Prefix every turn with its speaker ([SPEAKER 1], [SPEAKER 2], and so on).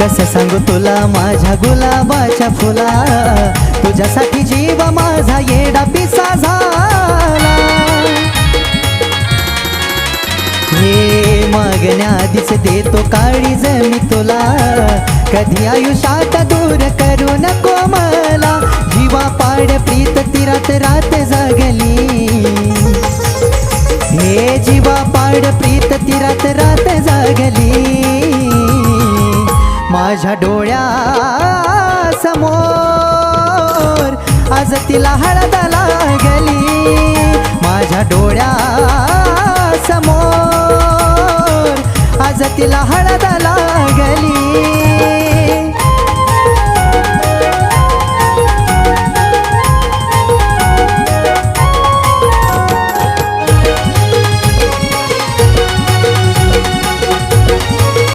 [SPEAKER 1] कसं सांगू तुला माझ्या गुलाबाच्या फुला, तुझ्यासाठी जीव माझा येडा पिसा झाला. हे मागण्याआधीच देतो काळीज मी तुला, कधी आयुष्यात दूर करू नको मला. जीवा पाड प्रीत तीरात रात जागली, हे जीवा पाड प्रीत तीरात रात जागली. माझ्या डोळ्या समोर आज तिला हळद लागली, माझ्या डोळ्या समोर आज तिला हळद लागली.